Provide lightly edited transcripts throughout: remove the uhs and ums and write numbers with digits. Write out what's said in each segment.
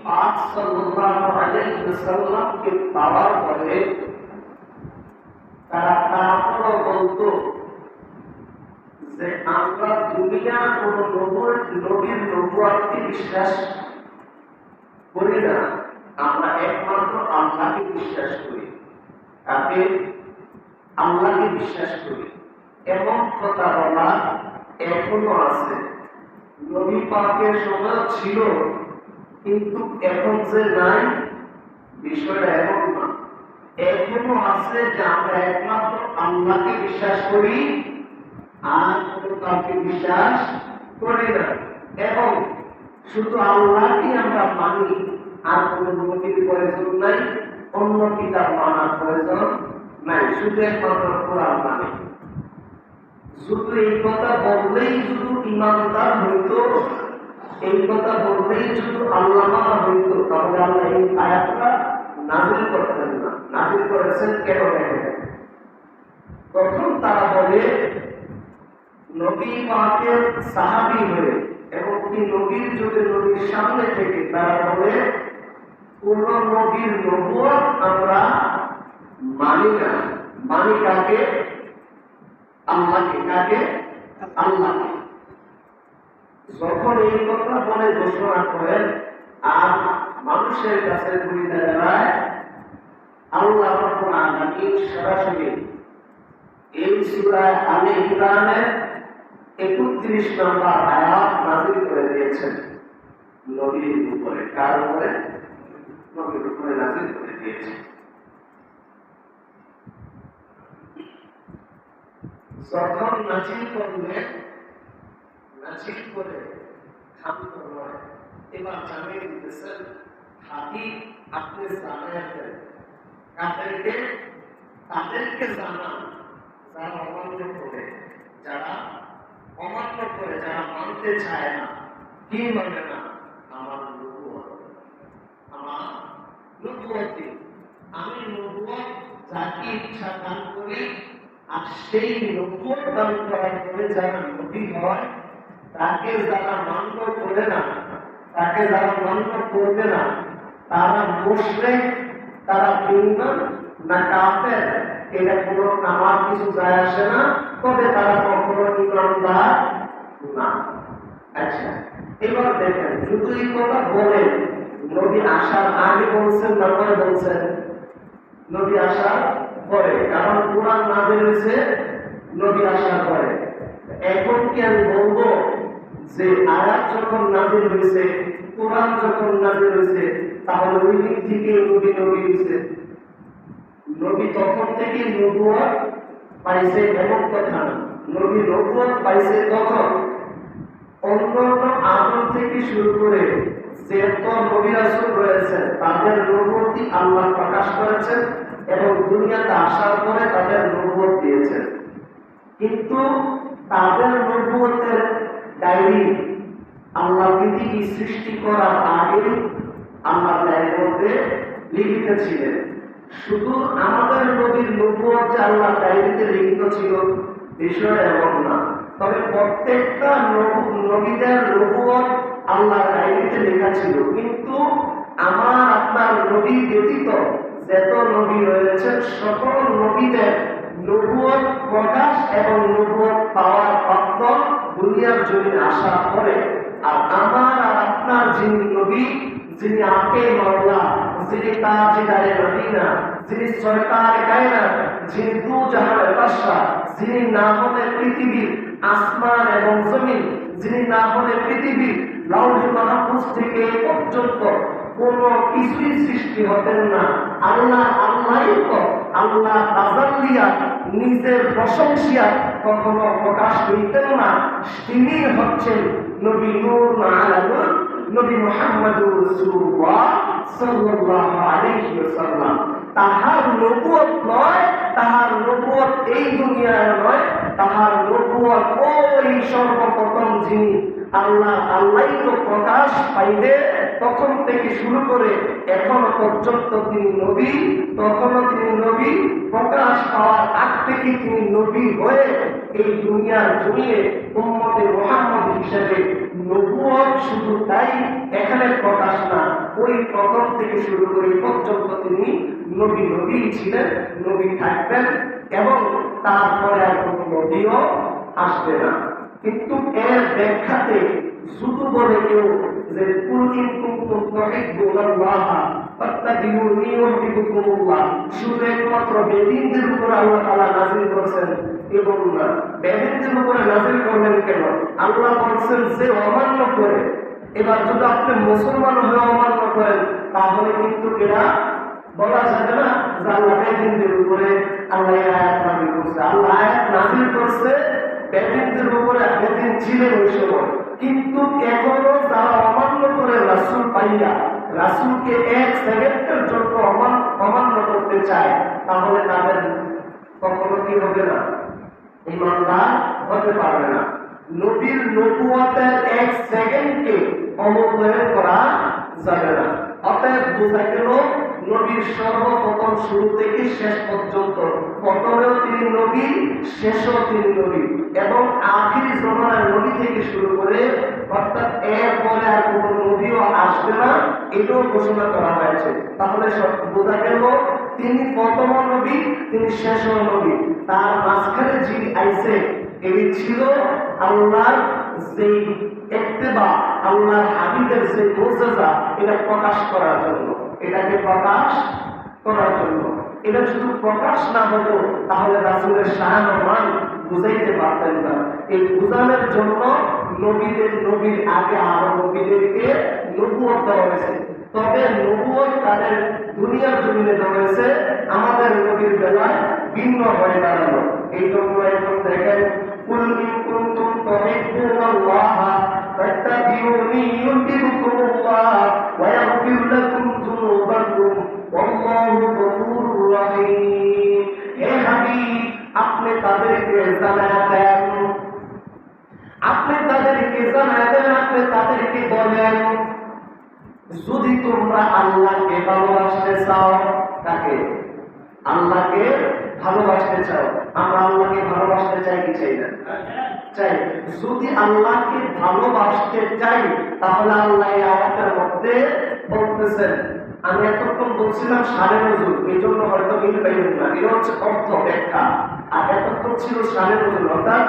পাক সাল্লাল্লাহু আলাইহি ওয়াসাল্লামকে পাওয়ার পরে তারা তারপরও বলতো যে আমরা দুনিয়ার কোন নবীর নবুয়তকে বিশ্বাস করি না, আমরা একমাত্র আল্লাহকে বিশ্বাস করি। তাকে আল্লাহকে বিশ্বাস করি। এমন কথা বলা এখনো আছে। নবী পাকের সময় ছিল, কিন্তু এখন যে নাই, বিষয়টা এমন না। এখনো আছে যে আমরা একমাত্র আল্লাহকে বিশ্বাস করি, আর কোনো কাউকে বিশ্বাস করি না। এবং শুধু আল্লাহকে আমরা মানি, আর কোনো নবীর প্রয়োজন নাই, অন্য কিতাব মানার প্রয়োজন নাই, শুধু একমাত্র কোরআন মানে। শুধু এই কথা বললেই শুধু ইমানদার হইতো, এই কথা বললেই শুধু আল্লাহ মানা হইতো, তাহলে আল্লাহ এই আয়াতটা নাযিল করতেন না। নাযিল করেছেন কেন দেখেন। তখন তারা বলে নবী পাকের সাহাবী হয়ে এবং কি নবীর যুগে নবীর সামনে থেকে তারা বলে কোন নবীর নবুয়ত আমরা মানি না। মানি কাকে? আল্লাহকে। কাকে? আল্লাহকে। যখন এই কথা বলে ঘোষণা করেন আর মানুষের কাছে ঘুরে দাঁড়ায়, আল্লাহ রাব্বুল আলামিন সরাসরি এই সূরা আলে ইমরানের 31 নম্বর আয়াত নাযিল করে দিয়েছেন নবীর উপরে। কার উপরে? নবীর উপরে নাযিল করে দিয়েছেন। যখন নাযিল করলেন, নাযিল করে থামল নয়, এবার জানিয়ে দিতেছেন হাবিব আপনি জানায় দেন কাদেরকে? তাদেরকে জানান যারা অমান্য করে, যারা অমান্য করে, যারা মানতে চায় না। কি মানে না? আমার নবুয়ত, আমার নবুয়তে আমি নবুয়ত যাকে ইচ্ছা দান করি, আর সেই নবুয়ত দান করার পরে যারা নবী হয় তাকে যারা মান্য করে না, তাকে যারা মান্য করবে না, তারা মুশরিক, তারা বেঈমান না কাফের, এটা কোনো আমার কিছু যায় আসে না, তবে তারা কখনো ঈমানদার না। আচ্ছা, এবার দেখেন, শুধু এই কথা বলে নবী আসার আগে বলছেন না পরে বলছেন? নবী আসার পরে, কারণ কোরআন নাযিল হয়েছে নবী আসার পরে। এখন কি আমি বলবো যে আয়াত যখন নাযিল হয়েছে, কোরআন যখন নাযিল হয়েছে, তাহলে ওই দিন থেকে নবী হয়েছে? নবী তখন থেকে নবুয়ত পাইছে এমন কথা না। নবী নবুয়ত পাইছে তখন অন্যান্য আদম থেকে শুরু করে যত নবী রাসূল রয়েছেন তাদের নবুয়তই আল্লাহ প্রকাশ করেছেন এবং দুনিয়াতে আসার পরে তাদের নবুয়ত দিয়েছেন। কিন্তু তাদের নবুয়তের ডায়েরি আল্লাহ পৃথিবী সৃষ্টি করার আগে আল্লাহ ডায়েরির মধ্যে লিখিত ছিলেন। শুধু আমাদের নবীর নবুয়ত যে আল্লাহ ডায়েরিতে লিখিত ছিল বিষয়টা এমন না, তবে প্রত্যেকটা নবীদের নবুয়ত আল্লাহ ডায়েরিতে লেখা ছিল। কিন্তু আমার আপনার নবী ব্যতীত যত নবী রয়েছেন সকল নবীদের নবুয়ত প্রকাশ এবং নবুয়ত পাওয়ার প্রাপ্ত দুনিয়ার জমিনে আসার পরে। আর আমার আর আপনার যিনি নবী, যিনি আপে মাওলা, যিনি তাজদারে মদিনা, যিনি সরকারে কায়নাত, যিনি দু জাহানের বাদশা, যিনি না হলে পৃথিবীর আসমান এবং জমিন, যিনি না হলে পৃথিবীর লাউহে মাহফুজ থেকে পর্যন্ত কোনো কিছুই সৃষ্টি হতেন না। আল্লাহই তো আল্লাহ তাজাল্লিয়া নিজের প্রশংসিয়া কখনো প্রকাশ হইতেন না। তিনি হচ্ছেন নবী নূর আলা নূর, নবী মুহাম্মদুর রাসূলুল্লাহ সাল্লাল্লাহু আলাইহি ওয়াসাল্লাম। তাহার নবুয়ত নয়, তাহার নবুয়ত এই দুনিয়ায় নয়, তাহার নবুয়ত ওই সর্বপ্রথম যিনি আল্লাহই তো প্রকাশ পাইবে তখন থেকে শুরু করে এখনো পর্যন্ত তিনি নবী, তখনও তিনি নবী, প্রকাশ পাওয়ার আগ থেকে তিনি নবী হয়ে এই দুনিয়ার জমিনে উম্মতে মুহাম্মদ হিসেবে নবুয়ত শুধু তাই এখানে প্রকাশ না, ওই প্রথম থেকে শুরু করে পর্যন্ত তিনি নবী ছিলেন, নবী থাকবেন এবং তারপরে আর কোনো নবীও আসবে না। কিন্তু এর ব্যাখ্যাতে শুধু বলে কেউ যে কুল ইন কুনতুম তুহিব্বুনাল্লাহ ফাত্তাবিউনি ইউহিব্বুকুমুল্লাহ, শুধু একমাত্র বেদিনদের উপর আল্লাহ তাআলা নাযিল করেছেন এবং না, বেদিনদের উপরে নাযিল করলেন কেন? আল্লাহ বলছেন যে অমান্য করে, এবার যদি আপনি মুসলমান হয়ে অমান্য করেন তাহলে কিন্তু এরা বলা যাবে না যে আল্লাহ বেদিনদের উপরে আল্লাহ আয়াত নাযিল করছে। আল্লাহ আয়াত নাযিল করছে বেদিনদের উপরে, বেদিন ছিলেন ওই সময়, কিন্তু এখনো যারা অমান্য করে রাসূল পাইয়া রাসূলকে এক সেকেন্ডের জন্য অমান্য করতে চায়, তাহলে তাদের কখনো কি হবে না? ঈমানদার হতে পারবে না। নবীর নবুয়তের এক সেকেন্ডকে অবহেলা করা যাবে না। অতএব বোঝা গেল নবীর সর্বপ্রথম শুরু থেকে শেষ পর্যন্ত, প্রথমেও তিনি নবী, শেষও তিনি নবী, এবং আখিরি জমানার নবী থেকে শুরু করে অর্থাৎ এরপরে আর কোন নবীও আসবে না, এটাও ঘোষণা করা হয়েছে। তাহলে বোঝা গেল তিনি প্রথম নবী, তিনি শেষ নবী। তার মাঝখানে যিনি আইছে এটি ছিল আল্লাহর যেই ইত্তেবা, আল্লাহর হাবিবের যে মুজিজা, এটা প্রকাশ করার জন্য, এটাকে প্রকাশ করার জন্য। এটা শুধু প্রকাশ না হতো তাহলে রাসূলের শান ও মান বুঝাইতে পারতেন না। এই বুঝানোর জন্য নবীর আগে আরো নবীদেরকে নবুয়ত দেওয়া হয়েছে। তবে নবুয়ত তাদের দুনিয়ার জমিনে দেওয়া হয়েছে, আমাদের নবীর বেলায় ভিন্ন হয়ে দাঁড়ালো। এই জন্য এখন দেখেন কুল ইন কুনতুম তুহিব্বুনাল্লাহ ফাত্তাবিউনি ইউহিব্বুকুমুল্লাহ ওয়া ইয়াগফির লাকুম যুনুবাকুম ওয়াল্লাহু গফুরুর রহিম। হে হাবিব, আপনি তাদেরকে জানায়া দেন, আপনি তাদেরকে বলেন, যদি তোমরা আল্লাহকে ভালোবাসতে চাও, তাকে আল্লাহকে ভালোবাসতে চাও, আমরা আল্লাহকে ভালোবাসতে চাই কি চাই না? চাই। যদি আল্লাহকে ভালোবাসতে চাই তাহলে আল্লাহ এই আয়াতের মধ্যে বলতেছেন, আমি এতক্ষণ বলছিলাম শানে নজুল, এই জন্য হয়তো মিল পাইলেন না, এটা হচ্ছে অর্থ ব্যাখ্যা, আর এতক্ষণ ছিল শানে নজুল, অর্থাৎ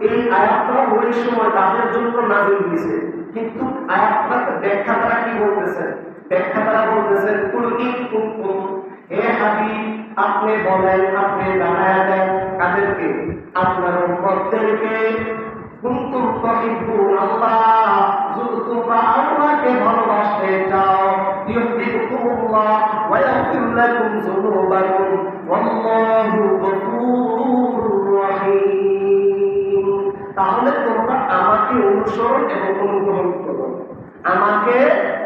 এই আয়াতটা ওই সময় তাদের জন্য নাযিল হয়েছে। কিন্তু আয়াতটা ব্যাখ্যা তারা কি বলতেছেন? ব্যাখ্যা তারা বলতেছেন কুল ইন কুনতুম, হে হাবিব আপনি বলেন, আপনি জানায়া দেন কাদেরকে? আপনার উম্মতদেরকে, কুনতুম তুহিব্বুনাল্লাহ, যদি তোমরা আল্লাহকে ভালোবাসতে চাও, ইউহিব্বুকুমুল্লাহ ওয়া ইয়াগফির লাকুম যুনুবাকুম ওয়াল্লাহু গফুরুর রহিম। তাহলে তোমরা আমাকে অনুসরণ এবং অনুগ্রহণ করো, আমাকে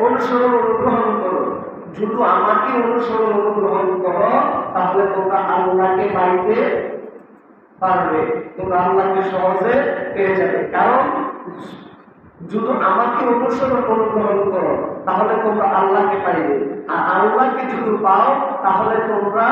অনুসরণ অনুগ্রহণ করো। যদি আমাকে অনুসরণ অনুগ্রহণ করো তাহলে তোমরা আল্লাহকে পাইতে পারবে, তোমরা আল্লাহকে সহজে পেয়ে যাবে। কারণ যদি আমাকে অনুসরণ অনুগ্রহণ করো তাহলে তোমরা আল্লাহকে পাইবে, আর আল্লাহকে যদি পাও তাহলে তোমরা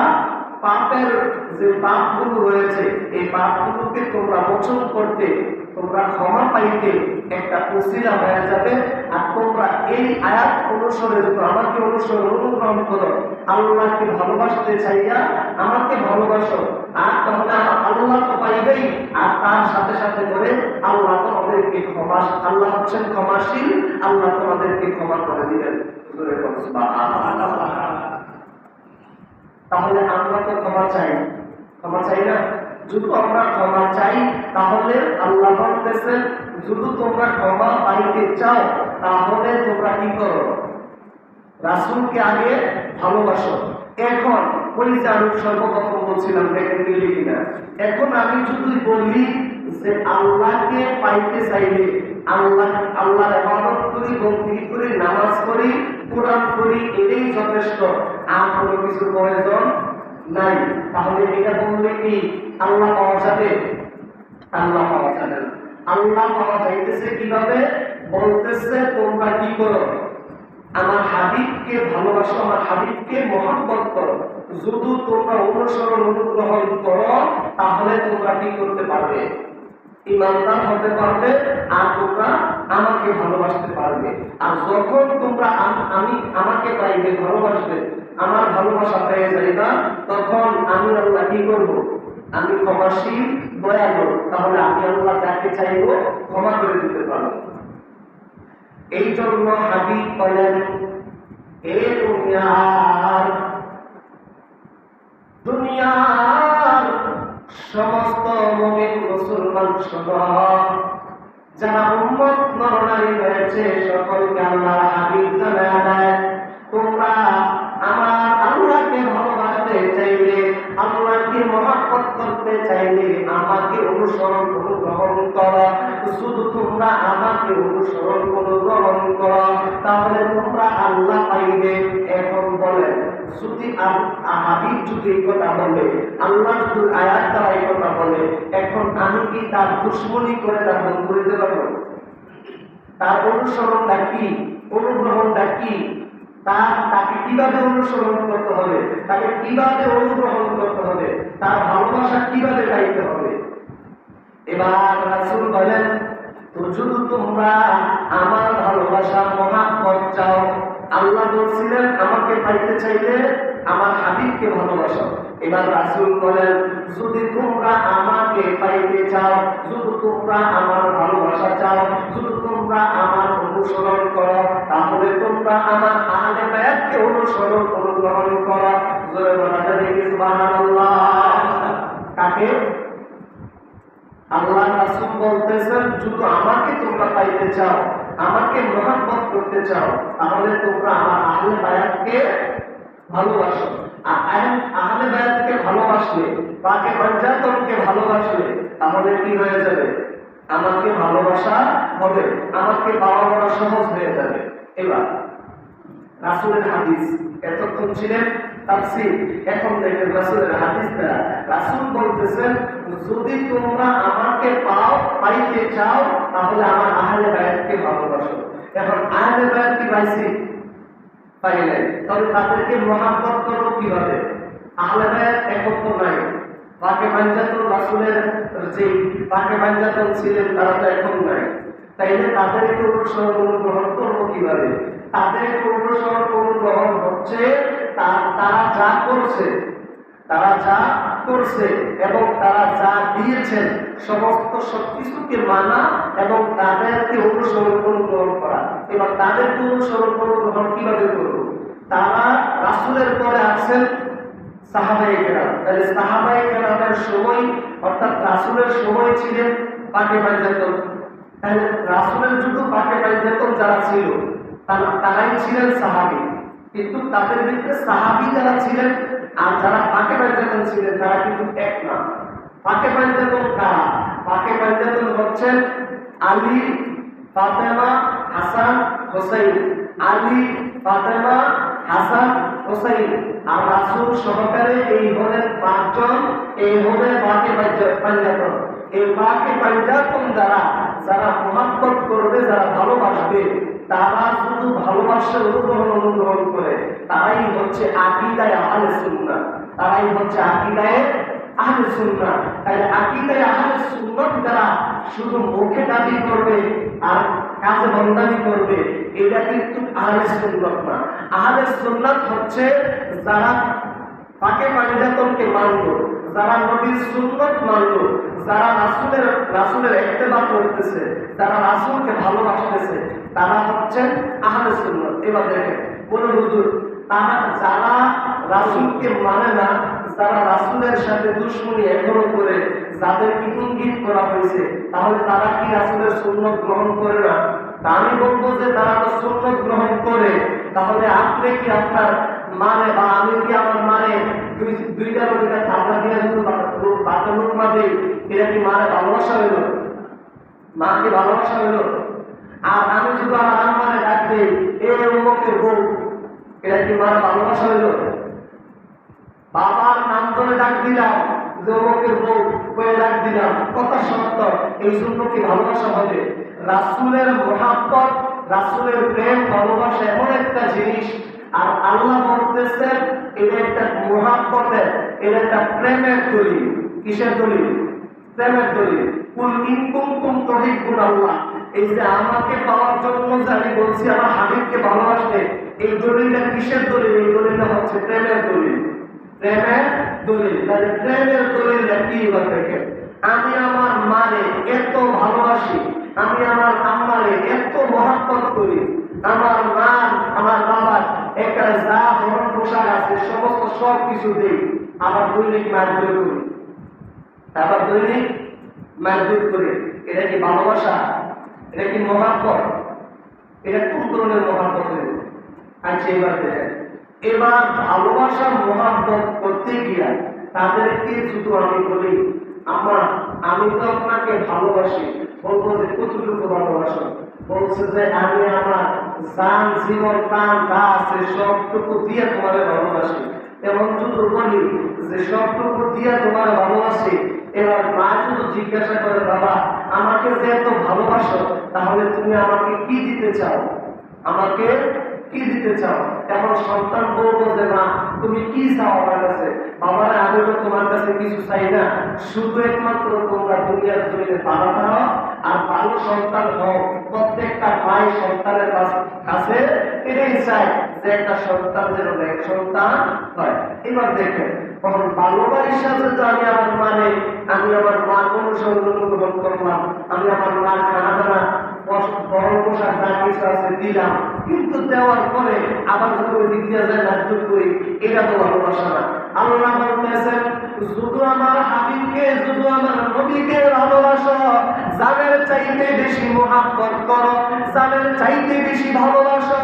পাপের যে পাপগুলো রয়েছে এই পাপগুলোকে তোমরা মোচন করতে, তোমরা ক্ষমা পাইতে একটা উসিলা হয়ে যাবে। আর তোমরা এই আয়াত অনুসরণে যদি আমাকে অনুসরণ অনুগ্রহণ করো, আল্লাহকে ভালোবাসতে চাইয়া আমাকে ভালোবাসো, আর তাহলে আল্লাহ তো পাইবেই, আর তার সাথে সাথে করে আল্লাহ তোমাদেরকে ক্ষমা, আল্লাহ হচ্ছেন ক্ষমাশীল, আল্লাহ তোমাদেরকে ক্ষমা করে দিবেন। তাহলে আমরা তো ক্ষমা চাই না? যদি আমরা ক্ষমা চাই তাহলে আল্লাহ বলতেছেন, যদি তোমরা ক্ষমা পাইতে চাও তাহলে তোমরা কি করো? রাসূলকে আগে ভালোবাসো। এখন ওই যে আমি সর্বপ্রথম বলছিলাম, দেখেন মিলে কিনা, এখন আমি যদি বলি যে আল্লাহকে পাইতে চাইলে আল্লাহর ইবাদত করি, বন্দেগী করি, নামাজ পড়ি, কোরআন পড়ি, এটাই যথেষ্ট, আর কোনো কিছু প্রয়োজন নাই, তাহলে এটা বললে কি আল্লাহ পাওয়া যাবে? আল্লাহ পাওয়া যাবে না। আল্লাহ পাওয়া যাইতেছে কিভাবে? বলতেছে তোমরা কি করো? আমার হাবিবকে ভালোবাসো, আমার হাবিবকে মহব্বত করো। যদি তোমরা অনুসরণ অনুগ্রহণ করো তাহলে তোমরা কি করতে পারবে? ইমানদার হতে পারবে, আর তোমরা আমাকে ভালোবাসতে পারবে। আর যখন তোমরা আমাকে আমাকে ভালোবাসবে, আমার ভালোবাসা পেয়ে যাইবা, তখন আমি আল্লাহ কি করব? আমি ক্ষমাশীল, দয়ালু। তাহলে আমি আল্লাহ যাকে চাইবো ক্ষমা করে দিতে পারবো। এই জন্য হাবিব বলেন, এ দুনিয়ার সমস্ত মুমিন মুসলমান সহ যারা উম্মত নরনারী রয়েছে সকলকে আল্লাহ হাবিব জানায় দেয়, তোমরা আমার আল্লাহকে ভালোবাসতে চাইলে, আল্লাহকে মহব্বত করতে চাইলে আমাকে অনুসরণ অনুগ্রহণ করো। শুধু তোমরা আমাকে অনুসরণ অনুগ্রহণ করো, তাহলে তোমরা আল্লাহ পাইবে। এখন বলেন, যদি হাবিব যদি এই কথা বলে, আল্লাহ যদি আয়াত দ্বারা এই কথা বলে, এখন আমি কি তার দুশ্মনী করে তার বন্ধ করতে পারবো? তার অনুসরণটা কি, অনুগ্রহণটা কি, তাকে কিভাবে অনুসরণ করতে হবে, তাকে কিভাবে অনুগ্রহণ করতে হবে, তার ভালোবাসা কিভাবে গাইতে হবে? এবার রাসূল বলেন, তো যদি তোমরা আমার ভালোবাসা মহাব্বত চাও, আল্লাহ বলছিলেন আমাকে পাইতে চাইলে আমার হাবিবকে ভালোবাসো। এবার রাসূল বলেন, যদি তোমরা আমাকে পাইতে চাও, যদি তোমরা আমার ভালোবাসা চাও, যদি তোমরা আমার অনুসরণ করো, তাহলে তোমরা আমার আহলে বায়াতকে অনুসরণ অনুগ্রহণ করো। জোরে বলা যাবে কি সুবহানাল্লাহ? কাকে? আল্লাহ রাসূল বলতেছেন, যদি আমাকে তোমরা পাইতে চাও, আমাকে মহব্বত করতে চাও, তাহলে তোমরা আমার আহলে বায়াতকে ভালোবাসো। আহলে বায়াতকে ভালোবাসলে, পাকে পঞ্জাতনকে ভালোবাসলে, তাহলে কি হয়ে যাবে? আমাকে ভালোবাসা হবে, আমাকে পাওয়া বড় সহজ হয়ে যাবে। এবার রাসূলের হাদিস, এতক্ষণ ছিলেন তাফসীর, এখন দেখেন রাসূলের হাদিসটা। রাসূল বলতেছেন, যদি তোমরা আমাকে পাইতে চাও, তাহলে আমার আহলে বায়াতকে ভালোবাসো। এখন আহলে বায়াত কি পাইছি? পাই নাই। তাহলে তাদেরকে মহব্বত করবো কিভাবে? আহলে বায়াত একত্র নাই। পাকে পঞ্জাতন রাসূলের যে পাকে পঞ্জাতন ছিলেন তারা তো এখন নাই। তাইলে তাদেরকে অনুসরণ অনুগ্রহণ করবো কিভাবে? তাদেরকে অনুসরণ অনুগ্রহণ হচ্ছে তারা যা করছে, তারা যা করছে এবং তারা যা দিয়েছেন সমস্ত সবকিছুকে মানা এবং তাদেরকে অনুসরণ অনুগ্রহণ করা। এবার তাদেরকে অনুসরণ অনুগ্রহণ কিভাবে করব? তারা রাসূলের পরে আছেন সাহাবায়ে কেরাম। তাহলে সাহাবায়ে কেরামের সময়, অর্থাৎ রাসূলের সময় ছিলেন পাকে পঞ্জাতন। তাহলে রাসূলের যুগ পাকে পঞ্জাতন যারা ছিল তারাই ছিলেন সাহাবী, কিন্তু তাদের ভিতরে সাহাবী যারা ছিলেন আর যারা পাকে পঞ্জাতন ছিলেন তারা কিন্তু এক না। পাকে পঞ্জাতন কারা? পাকে পঞ্জাতন হচ্ছেন আলী, ফাতেমা, হাসান, হোসেন। আলী, ফাতেমা, হাসান, হোসেন আর রাসূল সহকারে এই হলেন পাঁচজন। এই হলে পাকে পঞ্জাতন। এই পাকে পঞ্জাতন যারা মহব্বত করবে, যারা ভালোবাসবে, তারা শুধু ভালোবাসার অনুগ্রহণ করে, তারাই হচ্ছে আকীদায়ে আহলে সুন্নাহ। তারাই হচ্ছে আকীদায়ে আহলে সুন্নাহ। তাই আকীদায়ে আহলে সুন্নাহ যারা শুধু মুখে দাবি করবে আর কাজে বন্দানি করবে, এটা কিন্তু আহলে সুন্নাহ না। আহলে সুন্নাহ হচ্ছে যারা পাকে পঞ্জাতনকে মানলো, যারা নবীর সুন্নাত মানলো, যারা রাসূলের ইত্তেবা করতেছে, যারা রাসূলকে ভালোবাসতেছে, তারা হচ্ছেন আহলে সুন্নাত। এবার দেখেন, কোন হুজুর তারা যারা রাসূলকে মানে না, যারা রাসূলের সাথে দুশমনি এখনো করে, যাদেরকে ইঙ্গিত করা হয়েছে, তাহলে তারা কি রাসূলের সুন্নাত গ্রহণ করে না? তা আমি বলবো যে তারা তো সুন্নাত গ্রহণ করে, তাহলে আপনি কি আপনার মানে বা আমি কি আমার মানে দুইটা থাপড়া দিয়ে যদি বাচ্চা লোক মাঝে, এটা কি মানে ভালোবাসা হইল? মাকে ভালোবাসা হইল? আর আমি শুধু আমার আম্মারে ডাক দিই, এ অমুকের বউ, এটা কি মানে ভালোবাসা হইল? বাবার নাম ধরে ডাক দিলাম, যে অমুকের বউ করে ডাক দিলাম, কথা সত্য, এই জন্য কি ভালোবাসা হবে? রাসূলের মহব্বত, রাসূলের প্রেম ভালোবাসা এমন একটা জিনিস, আর আল্লাহ বলতেছেন এটা একটা মহব্বতের, এটা একটা প্রেমের দলিল। কিসের দলিল? প্রেমের দলিল। কুল ইন কুনতুম তুহিব্বুনাল্লাহ, এই যে আমাকে পাওয়ার জন্য যে আমি বলছি আমার হাবিবকে ভালোবাসতে, এই দলিলটা কিসের দলিল? এই দলিলটা হচ্ছে প্রেমের দলিল। প্রেমের দলিল। তাহলে প্রেমের দলিলটা কি দেখে? আমি আমার মারে এত ভালোবাসি, আমি আমার আম্মারে এত মহব্বত করি, আমার মা আমার বাবার একটা যা ধরন পোশাক আছে সমস্ত সব কিছু দিই, আবার দৈনিক মারধর করি, আবার দৈনিক মারধর করি। এটা কি ভালোবাসা? এটা কি মহব্বত? এটা কোন ধরনের মহব্বত? আচ্ছা এবার দেখেন, এবার ভালোবাসা মহব্বত করতে গিয়া তাদেরকে শুধু আমি বলি আমার আমি তো আপনাকে ভালোবাসি, বলবো যে কতটুকু ভালোবাসো? বলছে যে আমি আমার জান জীবন প্রাণ যা আছে সবটুকু দিয়ে তোমার ভালোবাসি। এমন যদি বলি যে সবটুকু দিয়ে তোমার ভালোবাসি, এবার মা শুধু জিজ্ঞাসা করে বাবা আমাকে যে এত ভালোবাসো তাহলে তুমি আমাকে কি দিতে চাও? আমাকে কি দিতে চাও? এখন সন্তান বলবো যে মা তুমি কি চাও আমার কাছে? বাবার আমি তো তোমার কাছে কিছু চাই না, শুধু একমাত্র তোমরা দুনিয়ার জমিনে বাবা দাও আর ভালো সন্তান হও। প্রত্যেকটা মাই সন্তানের কাছে এটাই চায় যে একটা সন্তান যেন এক সন্তান হয়। এবার দেখেন তখন ভালোবাসার সাথে তো আমি আমার মানে আমি আমার মার অনুসরণ গ্রহণ করলাম, আমি আমার মার খানা দানা বড় পোশাক যা কিছু আছে দিলাম, কিন্তু দেওয়ার পরে আবার যদি ওই দিক দিয়ে যায় নাট্য করি, এটা তো ভালোবাসা না। আল্লাহ বলতেছেন শুধু আমার হাবিবকে শুধু আমার নবীকে ভালোবাসো, জানের চাইতে বেশি মহব্বত করো, জানের চাইতে বেশি ভালোবাসো।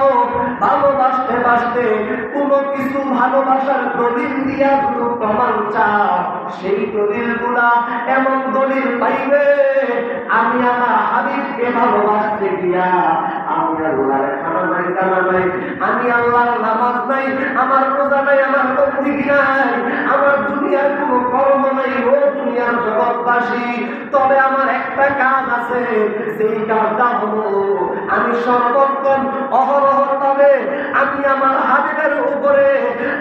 ভালোবাসতে বাসতে কোনো কিছু ভালোবাসার দলিল দিয়া শুধু প্রমাণ চাও, সেই দলিলগুলা এমন দলিল পাইবে আমি আমার হাবিবকে ভালোবাসতে গিয়া আমি আল্লাহর খানা নাই দানা নাই, আমি আল্লাহর নামাজ নাই, আমার রোজা নাই, আমার বন্দেগী নাই, আমার দুনিয়ার কোনো কর্ম নাই। ও দুনিয়ার জগৎবাসী, তবে আমার একটা কাজ আছে, সেই কাজটা হলো আমি সর্বক্ষণ অহরহ ভাবে আমি আমার হাবিবের উপরে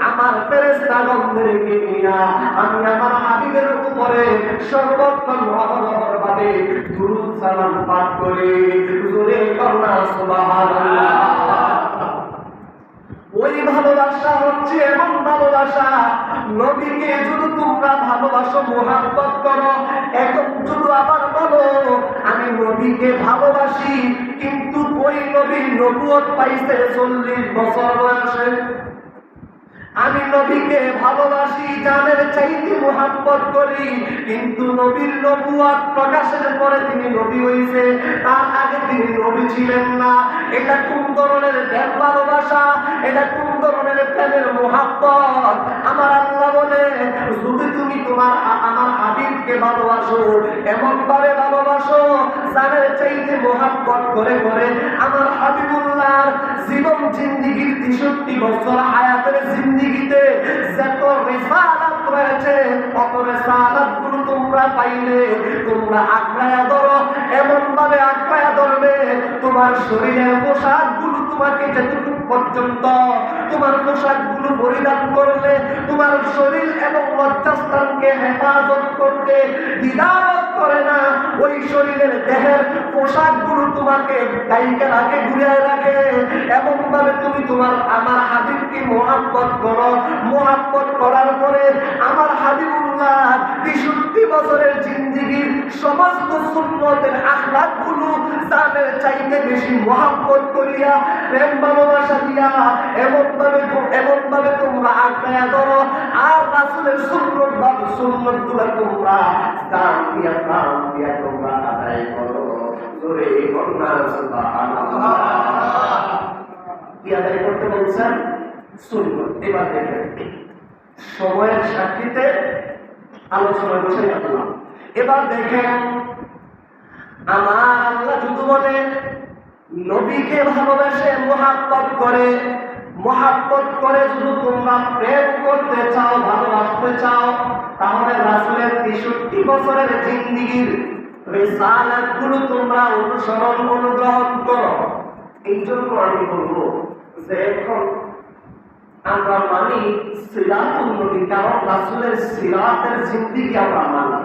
আমার ফেরেশতাগণদেরকে নিয়া আমি আমার হাবিবের উপরে সর্বক্ষণ অহরহ ভাবে দুরূদ সালাম পাঠ করি। জোরে কন্যা সুবহানাল্লাহ। ওই ভালোবাসা হচ্ছে এমন ভালোবাসা, নবীকে যদি তোমরা ভালোবাসো মহব্বত করো, এখন শুধু আবার বলো আমি নবীকে ভালোবাসি, কিন্তু ওই নবীর নবুয়ত পাইছে 40 বছর বয়সে। আমি নবীকে ভালোবাসি, জানের চাইতে মহব্বত করি, কিন্তু নবীর নবুয়ত প্রকাশের পরে তিনি নবী হইছে, তার আগে তিনি নবী ছিলেন না। এটা কোন ধরনের প্রেম ভালোবাসা? এটা কোন ধরনের প্রেমের মহব্বত? আমার আল্লাহ বলে যদি তুমি তোমার আমার হাবিবকে ভালোবাসো, এমন ভাবে ভালোবাসো জানের চাইতে মহব্বত করে করে আমার হাবিবুল্লাহর জীবন জিন্দেগীর 63 বছর হায়াতের জিন্দেগীতে যত রিসালাত রয়েছে কত রিসালাতগুলো তোমরা পাইলে তোমরা আঁকড়ায়া ধরো, এমন ভাবে আঁকড়ায়া ধরবে তোমার শরীরের পোশাকগুলো তোমাকে যেটুকু পর্যন্ত তোমার পোশাকগুলো পরিধান করলে তোমার শরীর এবং লজ্জাস্থানকে হেফাজত করতে দ্বিধাবোধ করে না, ওই শরীরের দেহের পোশাকগুলো তোমাকে গাইকে রাখে, ঘুরে রাখে। এমন ভাবে তুমি তোমার আমার হাবিবকে মহব্বত করো, মহব্বত করার পরে আমার হাবিবুল্লাহ 63 বছরের জিন্দেগীর সমস্ত সুন্নতের আখলাকগুলো জানের চাইতে বেশি মহব্বত করিয়া প্রেম ভালোবাসা দিয়া এমন ভাবে তোমরা আঁকড়ায়া ধরো, আর রাসূলের সুন্নতগুলো তোমরা দান দিয়া তোমরা আদায় করো। জোরে কন্যা সুবহানাল্লাহ। কি আদায় করতে বলছেন? সুন্নত। এবার দেখেন সময়ের সাক্ষীতে আলোচনা বসে রাখলাম। এবার দেখেন আমার আল্লাহ যদি বলে নবীকে ভালোবেসে মহব্বত করে যদি তোমরা প্রেম করতে চাও, ভালোবাসতে চাও, তাহলে রাসূলের 63 বছরের জিন্দেগীর রিসালাতগুলো তোমরা অনুগ্রহণ করো। এই জন্য আমি বলবো যে এখন আমরা মানি সিরাতুন নবী, কারণ রাসূলের সিরাতের জিন্দেগি আমরা মানি।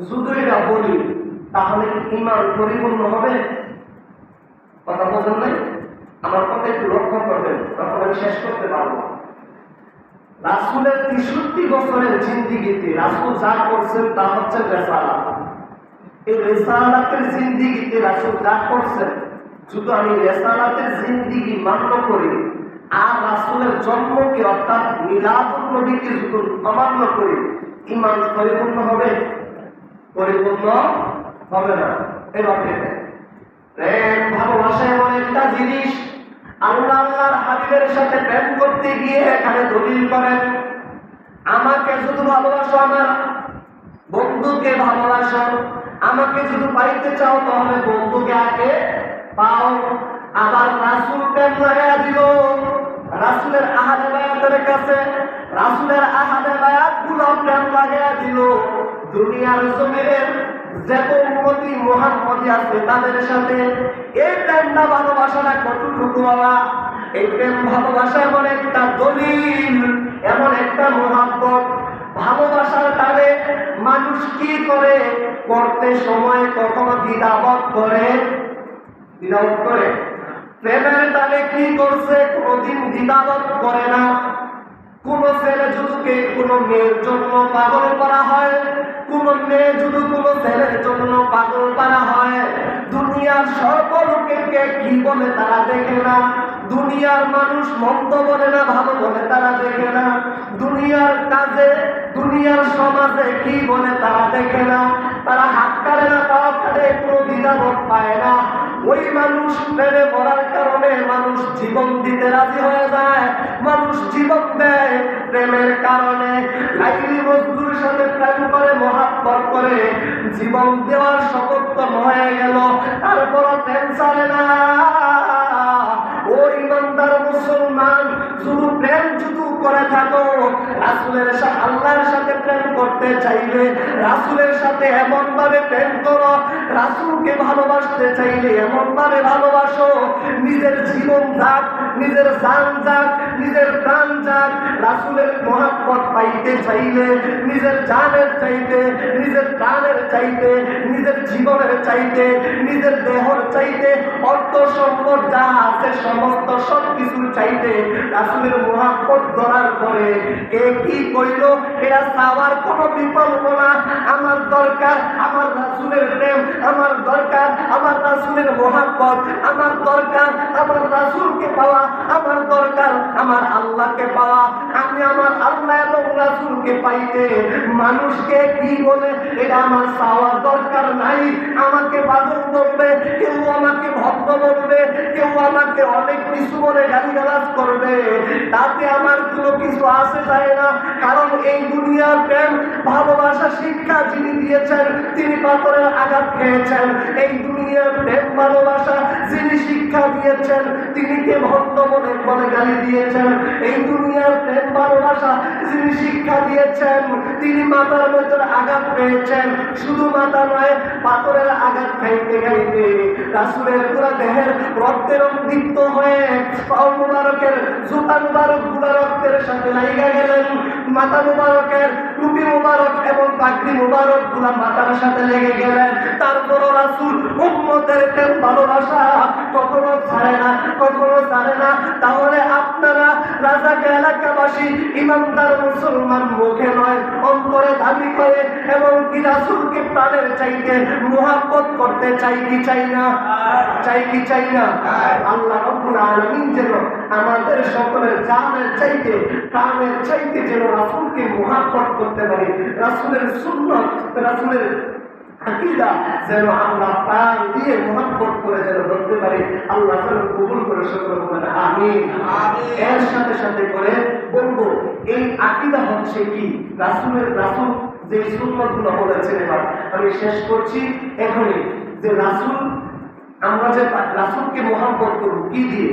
যদি এটা বলি তাহলে কি ঈমান পরিপূর্ণ হবে? কথা বোঝেন নাই? আমার কথা একটু লক্ষ্য করবেন, তখন আমি শেষ করতে পারবো। রাসূলের ৬৩ বছরের জিন্দেগিতে রাসূল যা করছেন তা হচ্ছে রিসালাত। এই রিসালাতের জিন্দেগিতে রাসূল যা করছেন, শুধু আমি রিসালাতের জিন্দেগি মান্য করি আর রাসূলের জন্মকে অর্থাৎ মিলাদুন নবীকে যদি অমান্য করি, ঈমান পরিপূর্ণ হবে? পরিপূর্ণ হবে না। এভাবে প্রেম ভালোবাসা এমন একটা জিনিস, আল্লাহর হাবিবের সাথে প্রেম করতে গিয়ে এখানে দলিল করেন, আমাকে শুধু ভালোবাসো, আমার বন্ধুকে ভালোবাসো। আমাকে যদি পাইতে চাও তাহলে বন্ধুকে আগে পাও। আবার রাসূল প্রেম লাগাইয়া দিল রাসূলের আহলে বায়াতের কাছে, রাসূলের আহলে বায়াত গুলো প্রেম লাগাইয়া দিল দুনিয়ার জমিনের যত উম্মতি মুহাম্মদী আছে তাদের সাথে। এই প্রেমটা ভালোবাসাটা কতটুকু বাবা? এই প্রেম ভালোবাসা এমন একটা দলিল, এমন একটা মুহাব্বত। ভালোবাসার টানে মানুষ কি করে? করতে সময় কখনো দ্বিধাবোধ করে? দ্বিধাবোধ করে? প্রেমের টানে কি করছে? কোনদিন দ্বিধাবোধ করে না। কোন ছেলে যুবকে কোন মেয়ের জন্য পাগল করা হয়, কোন মেয়ে যদি কোন ছেলের জন্য পাগল করা হয়, দুনিয়ার সর্বলোকে কি বলে তারা দেখে না। দুনিয়ার মানুষ মন্দ বলে না, ভালো বলে তারা দেখে না। দুনিয়ার কাজে, দুনিয়ার সমাজে কি বলে তারা দেখে না। তারা হাত কাড়ে না, পা কাড়ে, কোনো দ্বিধাবোধ পায় না। ওই মানুষ প্রেমে পড়ার কারণে মানুষ জীবন দিতে রাজি হয়ে যায়, মানুষ জীবন দেয় প্রেমের কারণে। লাইলি মজদুর সাথে প্রেম করে, মহাব্বত করে, জীবন দেওয়ার শপথ হয়ে গেল, তারপরও প্রেম চলে না। ও ইমানদার মুসলমান, শুধু প্রেম শুধু করে থাকো, রাসূলের সাথে, আল্লাহর সাথে প্রেম করতে চাইলে রাসূলের সাথে এমন ভাবে প্রেম করো, রাসূলকে ভালোবাসতে চাইলে এমন ভাবে ভালোবাসো, নিজের জীবন যাক, নিজের জান যাক, নিজের প্রাণ যাক, রাসূলের মহব্বত পাইতে চাইলে নিজের জানের চাইতে, নিজের প্রাণের চাইতে, নিজের জীবনের চাইতে, নিজের দেহর চাইতে, অর্থ সম্পদ যা আছে সমস্ত সবকিছুর চাইতে রাসূলের মহব্বত ধরার পরে কে কি কইল এটা চাওয়ার কোনো বিকল্প না। আমার দরকার আমার রাসূলের প্রেম, আমার দরকার আমার রাসূলের মহব্বত, আমার দরকার আমার রাসূলকে পাওয়া, আমার দরকার আমার আল্লাহকে পাওয়া। আমি আমার আল্লাহ এবং রাসূলকে পাইতে মানুষকে কি বলে এটা আমার চাওয়ার দরকার নাই। আমাকে পাগল বলবে, কেউ আমাকে ভক্ত বলবে, কেউ আমাকে অনেক কিছু বলে গালিগালাজ করবে, তাতে আমার কোনো কিছু আসে যায় না। কারণ এই দুনিয়ার প্রেম ভালোবাসা শিক্ষা যিনি দিয়েছেন তিনি পাথরের আঘাত খেয়েছেন। এই দুনিয়ার প্রেম ভালোবাসা যিনি শিক্ষা দিয়েছেন তিনি কে ভক্ত বলে বলে গালি দিয়েছেন। এই দুনিয়ার প্রেম ভালোবাসা যিনি শিক্ষা দিয়েছেন তিনি মাথার ভেতর আঘাত পেয়েছেন, শুধু মাথা নয় পাথরের আঘাত খাইতে খাইতে রাসূলের পুরো দেহের রক্তের দীপ্ত হয়ে পাও মুবারকের জুতা মুবারক গুলা রক্তের সাথে লাইগা গেলেন, মাথা মুবারকের টুপি মুবারক এবং পাগড়ি মুবারক গুলা মাথার সাথে লেগে গেলেন। তারপর রাসূল উম্মতের প্রেম ভালোবাসা কখনো ছাড়ে না, কখনো ছাড়ে না। তাহলে আপনারা রাজাকে এলাকাবাসী ইমানদার মুসলমান মুখে নয় অন্তরে দাবি করে এবং কি রাসূলকে প্রাণের চাইতে মুহাব্বত করতে চাই কি চাই না? চাই কি চাই না? আল্লাহ রাব্বুল আলামিন যেন আমাদের সকলের জানের চাইতে প্রাণের চাইতে যেন রাসূলকে মুহাব্বত করতে পারি, রাসূলের সুন্নাত, রাসূলের আকীদা যেন আমরা প্রাণ দিয়ে মুহাব্বত করে যেন ধরতে পারি। আল্লাহ যেন কবুল করে সকল বলেন আমিন। এর সাথে সাথে করে বলবো এই আকীদা হচ্ছে কি? রাসূল যে সুন্নাতগুলো বলেছেন, এবার আমি শেষ করছি এখনই, যে রাসূল, আমরা যে রাসূলকে মুহাব্বত করব কি দিয়ে?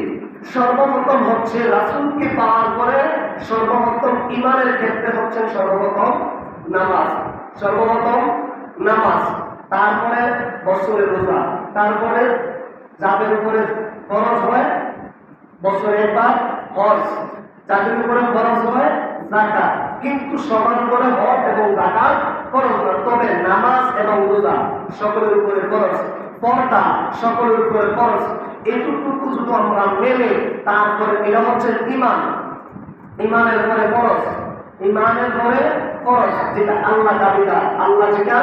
সর্বপ্রথম হচ্ছে রাসূলকে পাওয়ার পরে সর্বপ্রথম ঈমানের ক্ষেত্রে হচ্ছে সর্বপ্রথম নামাজ, সর্বপ্রথম নামাজ, তারপরে বছরের রোজা, তারপরে যাদের উপরে ফরজ হয় বছরে একবার হজ, যাদের উপরে ফরজ হয় যাকাত, কিন্তু সবার উপরে হজ এবং যাকাত ফরজ না। তবে নামাজ এবং রোজা সকলের উপরে ফরজ, পর্দা সকলের উপরে ফরজ। এটুকু যদি আমরা মেনে তারপরে এটা হচ্ছে ঈমান, ঈমানের পরে ফরজ, ঈমানের পরে ফরজ, যেটা আল্লাহ দাবিদার, আল্লাহ যেটা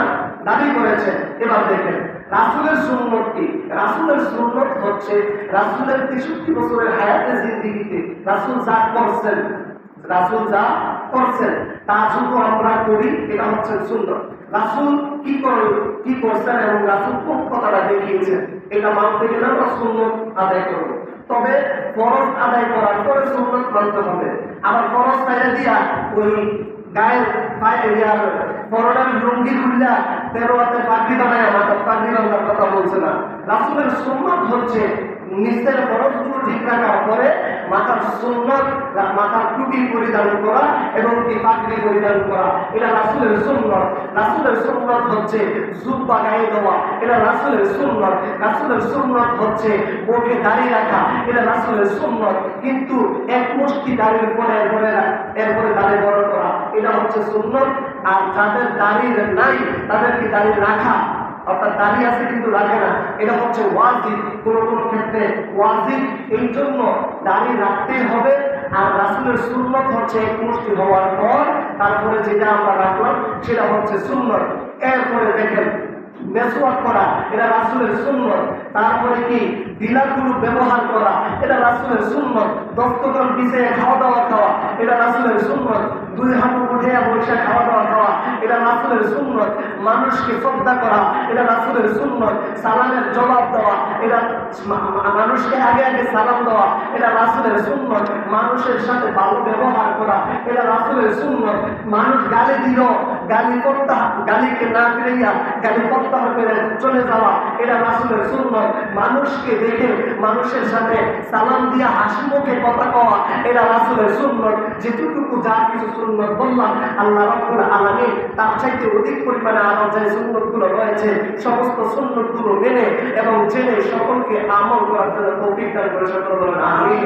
দাবি করেছেন। এবার দেখেন রাসূলের সুন্নাত কি? রাসূলের সুন্নাত হচ্ছে রাসূলের 63 বছরের হায়াতে জিন্দেগিতে রাসূল যা করছেন, রাসূল যা করছেন তা শুধু আমরা করি, এটা হচ্ছে সুন্নাত। রাসূল কি করছেন এবং রাসূল কোন কথাটা দেখিয়েছেন, এটা মানতে গেলে আমরা সুন্নাত আদায় করব। তবে ফরজ আদায় করার পরে সুন্নাত মানতে হবে। আবার ফরজ ছাইড়া দিয়া ওই গায়ের পরনের লুঙ্গি খুললা 13 হাতে পাগড়ি বানায় মাথা পাগড়ি বাঁধার কথা বলছে না। রাসূলের সুন্নাত হচ্ছে নিচের ফরজগুলো ঠিক রাখার পরে মাথার সুন্নাত, মাথার টুপি পরিধান করা এবং কি পাগড়ি পরিধান করা, এটা রাসূলের সুন্নাত। রাসূলের সুন্নাত হচ্ছে জুব্বা গায়ে দেওয়া, এটা রাসূলের সুন্নাত। রাসূলের সুন্নাত হচ্ছে মুখে দাড়ি রাখা, এটা রাসূলের সুন্নাত। কিন্তু এক মুষ্টি দাড়ির পরে এরপরে দাড়ি বড় করা, এটা হচ্ছে সুন্নাত। আর যাদের দাড়ি নাই তাদেরকে দাড়ি রাখা, অর্থাৎ দাঁড়িয়ে আছে কিন্তু রাখে না, এটা হচ্ছে ওয়াজিব। কোন কোন ক্ষেত্রে ওয়াজিব, এই জন্য দাঁড়িয়ে রাখতেই হবে। আর রাসূলের সুন্নাত হচ্ছে এক মুষ্টি হওয়ার পর তারপরে যেটা আমরা রাখলাম সেটা হচ্ছে সুন্নাত। এরপরে দেখেন মেসওয়াক করা, এটা রাসূলের সুন্নাত। তারপরে কি বিলাসগুলো ব্যবহার করা, এটা রাসূলের সুন্নাত। দস্তরখান বিছিয়ে খাওয়া দাওয়া খাওয়া, এটা রাসূলের সুন্নাত। দুই হাঁটু উঠে বসে খাওয়া দাওয়া খাওয়া, এটা রাসূলের সুন্নাত। মানুষকে শ্রদ্ধা করা, এটা রাসূলের সুন্নাত। সালামের জবাব দেওয়া, এটা মানুষকে আগে আগে সালাম দেওয়া, এটা রাসূলের সুন্নাত। মানুষের সাথে ভালো ব্যবহার করা, এটা রাসূলের সুন্নাত। মানুষ গালি দিল, গালিকে না ফিরাইয়া গালি প্রত্যাহার করে চলে যাওয়া, এটা রাসূলের সুন্নাত। মানুষকে দেখে মানুষের সাথে সালাম দিয়া হাসি মুখে কথা কওয়া, এটা রাসূলের সুন্নাত। যেটুকু যা কিছু সুন্নাত বললাম, আল্লাহ রাব্বুল আলামিন তার চাইতে অধিক পরিমাণে আরো যে সুন্নাতগুলো রয়েছে সমস্ত সুন্নাতগুলো মেনে এবং জেনে সকলকে আমল করার জন্য তৌফিক দান করে। সকল বলেন আমিন।